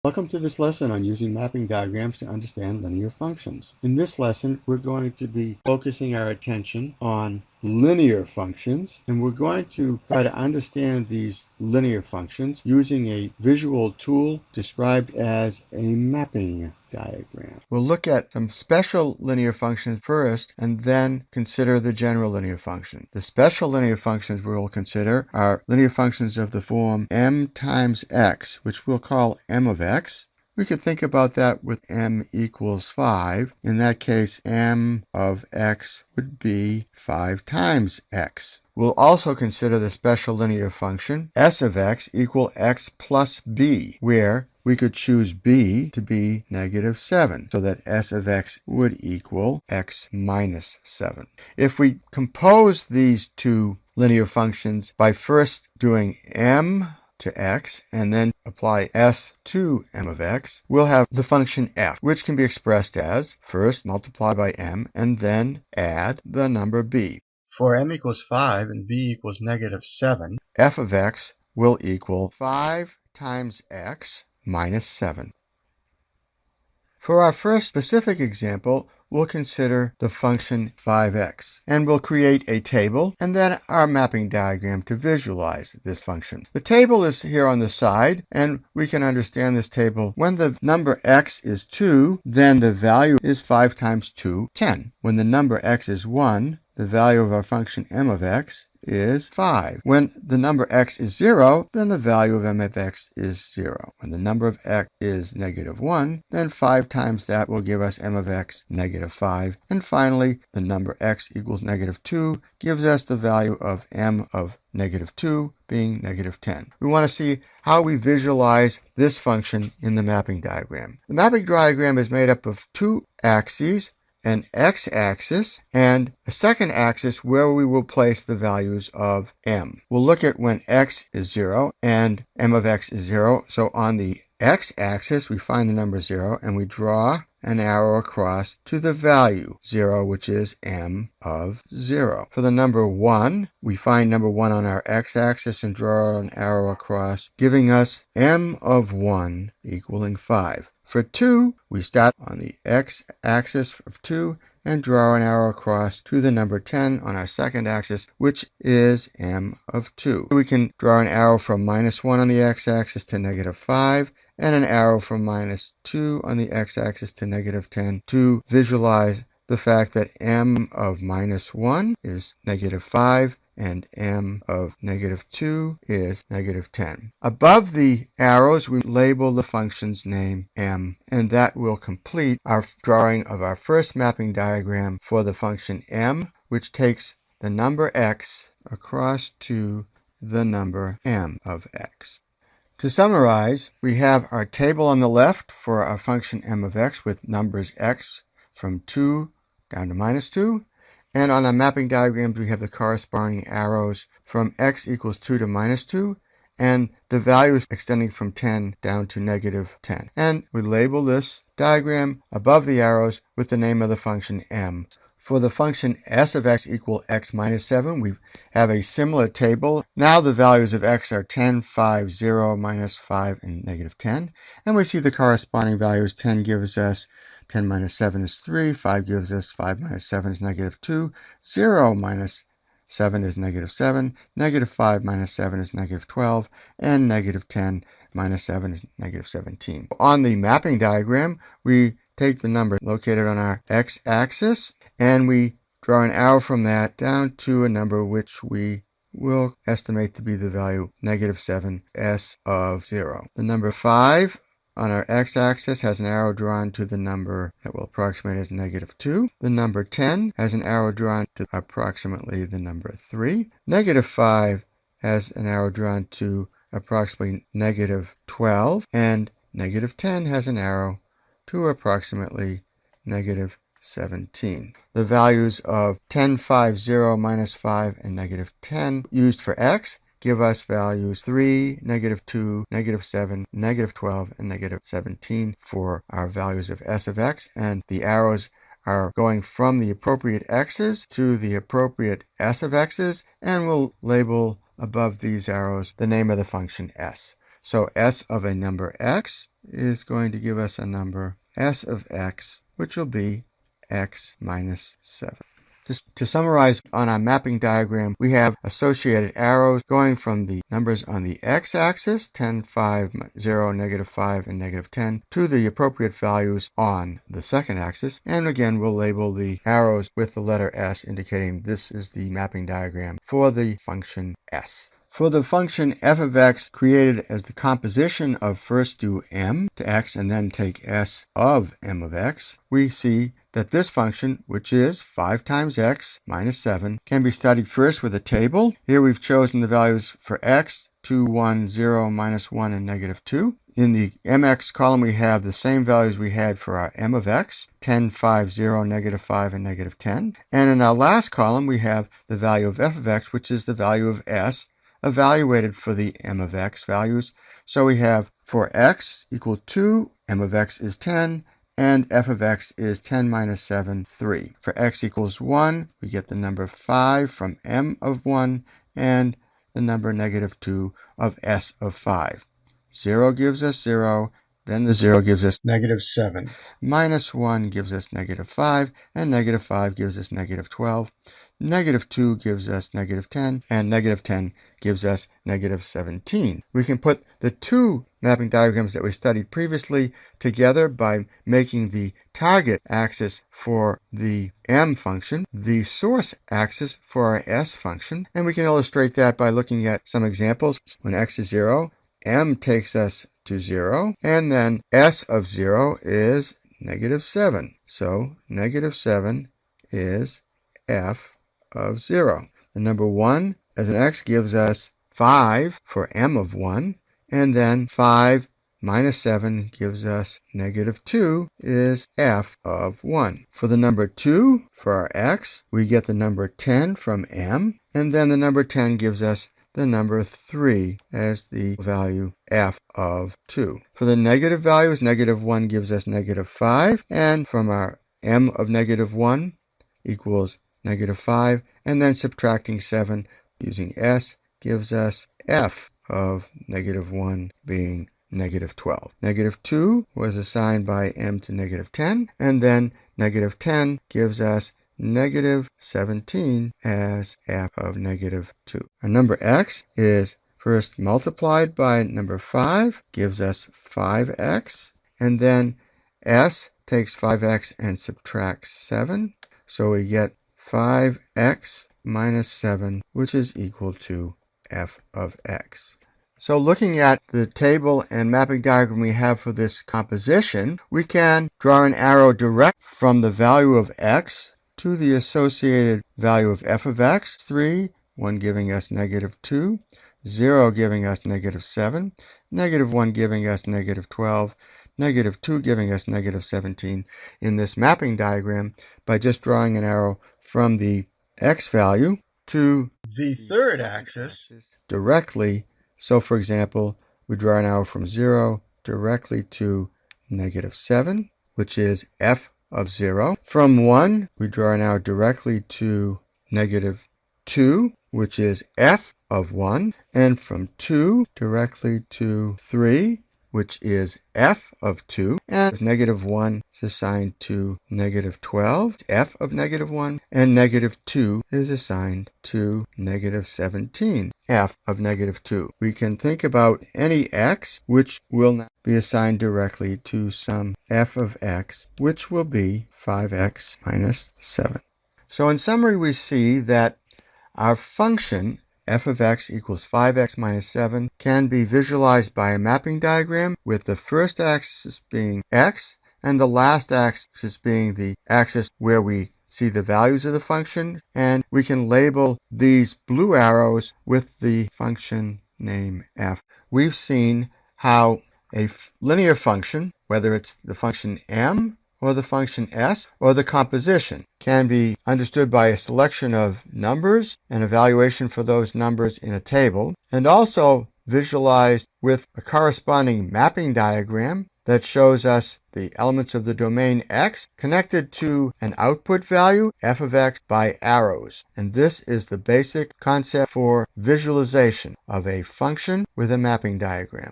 Welcome to this lesson on using mapping diagrams to understand linear functions. In this lesson, we're going to be focusing our attention on linear functions, and we're going to try to understand these linear functions using a visual tool described as a mapping diagram. We'll look at some special linear functions first and then consider the general linear function. The special linear functions we will consider are linear functions of the form m times x, which we'll call m of x. We could think about that with m equals 5. In that case, m of x would be 5 times x. We'll also consider the special linear function s of x equal x plus b, where we could choose b to be -7, so that s of x would equal x minus 7. If we compose these two linear functions by first doing m to x and then apply s to m of x, we'll have the function f, which can be expressed as first multiply by m and then add the number b. For m equals 5 and b equals -7, f of x will equal 5 times x minus 7. For our first specific example, we'll consider the function 5x, and we'll create a table and then our mapping diagram to visualize this function. The table is here on the side, and we can understand this table. When the number x is 2, then the value is 5 times 2, 10. When the number x is 1, the value of our function m of x is 5. When the number x is 0, then the value of m of x is 0. When the number of x is -1, then 5 times that will give us m of x -5. And finally, the number x equals -2 gives us the value of m of -2 being -10. We want to see how we visualize this function in the mapping diagram. The mapping diagram is made up of two axes, an x-axis and a second axis where we will place the values of m. We'll look at when x is 0 and m of x is 0. So on the x-axis we find the number 0 and we draw an arrow across to the value 0, which is m of 0. For the number 1, we find number 1 on our x-axis and draw an arrow across, giving us m of 1 equaling 5. For 2, we start on the x-axis of 2 and draw an arrow across to the number 10 on our second axis, which is m of 2. We can draw an arrow from -1 on the x-axis to -5, and an arrow from -2 on the x-axis to -10 to visualize the fact that m of -1 is -5 and m of -2 is -10. Above the arrows, we label the function's name m, and that will complete our drawing of our first mapping diagram for the function m, which takes the number x across to the number m of x. To summarize, we have our table on the left for our function m of x with numbers x from 2 down to -2. And on our mapping diagrams, we have the corresponding arrows from x equals 2 to -2, and the values extending from 10 down to -10. And we label this diagram above the arrows with the name of the function m. For the function s of x equal x minus 7, we have a similar table. Now the values of x are 10, 5, 0, -5, and -10. And we see the corresponding values. 10 gives us 10 minus 7 is 3, 5 gives us 5 minus 7 is -2, 0 minus 7 is -7, -5 minus 7 is -12, and -10 minus 7 is -17. On the mapping diagram, we take the number located on our x-axis, and we draw an arrow from that down to a number which we will estimate to be the value -7, s of 0. The number 5 on our x-axis has an arrow drawn to the number that will approximate as -2. The number 10 has an arrow drawn to approximately the number 3. -5 has an arrow drawn to approximately -12. And -10 has an arrow to approximately -17. The values of 10, 5, 0, -5, and -10 used for x give us values 3, -2, -7, -12, and -17 for our values of s of x, and the arrows are going from the appropriate x's to the appropriate s of x's, and we'll label above these arrows the name of the function s. So S of a number x is going to give us a number S of x, which will be x minus 7. Just to summarize, on our mapping diagram, we have associated arrows going from the numbers on the x-axis, 10, 5, 0, negative 5, and negative 10, to the appropriate values on the second axis. And again, we'll label the arrows with the letter S, indicating this is the mapping diagram for the function S. For the function f of x created as the composition of first do m to x and then take s of m of x, we see that this function, which is 5 times x minus 7, can be studied first with a table. Here we've chosen the values for x, 2, 1, 0, minus 1, and negative 2. In the mx column, we have the same values we had for our m of x, 10, 5, 0, negative 5, and negative 10. And in our last column, we have the value of f of x, which is the value of s, evaluated for the m of x values. So we have for x equal 2, m of x is 10, and f of x is 10 minus 7, 3. For x equals 1, we get the number 5 from m of 1 and the number negative 2 of s of 5. 0 gives us 0, then the 0 gives us negative 7. Minus 1 gives us negative 5, and negative 5 gives us negative 12. Negative 2 gives us negative 10, and negative 10 gives us negative 17. We can put the two mapping diagrams that we studied previously together by making the target axis for the m function the source axis for our s function. And we can illustrate that by looking at some examples. When x is 0, m takes us to 0, and then s of 0 is negative 7. So negative 7 is f of 0. The number 1 as an x gives us 5 for m of 1, and then 5 minus 7 gives us negative 2 is f of 1. For the number 2, for our x, we get the number 10 from m, and then the number 10 gives us the number 3 as the value f of 2. For the negative values, negative 1 gives us negative 5, and from our m of negative 1 equals negative 5, and then subtracting 7 using s gives us f of negative 1 being negative 12. Negative 2 was assigned by m to negative 10, and then negative 10 gives us negative 17 as f of negative 2. Our number x is first multiplied by number 5, gives us 5x, and then s takes 5x and subtracts 7, so we get 5x minus 7, which is equal to f of x. So looking at the table and mapping diagram we have for this composition, we can draw an arrow direct from the value of x to the associated value of f of x, 3, 1 giving us negative 2, 0 giving us negative 7, negative 1 giving us negative 12, negative 2 giving us negative 17 in this mapping diagram by just drawing an arrow from the x value to The third axis directly. So for example, we draw an arrow from 0 directly to negative 7, which is f of 0. From 1, we draw an arrow directly to negative 2, which is f of 1. And from 2 directly to 3, which is f of 2, and negative 1 is assigned to negative 12, f of negative 1, and negative 2 is assigned to negative 17, f of negative 2. We can think about any x which will not be assigned directly to some f of x, which will be 5x minus 7. So in summary, we see that our function f of x equals 5x minus 7 can be visualized by a mapping diagram with the first axis being x and the last axis being the axis where we see the values of the function, and we can label these blue arrows with the function name f. We've seen how a linear function, whether it's the function m or the function s, or the composition, can be understood by a selection of numbers and evaluation for those numbers in a table, and also visualized with a corresponding mapping diagram that shows us the elements of the domain x connected to an output value, f of x, by arrows. And this is the basic concept for visualization of a function with a mapping diagram.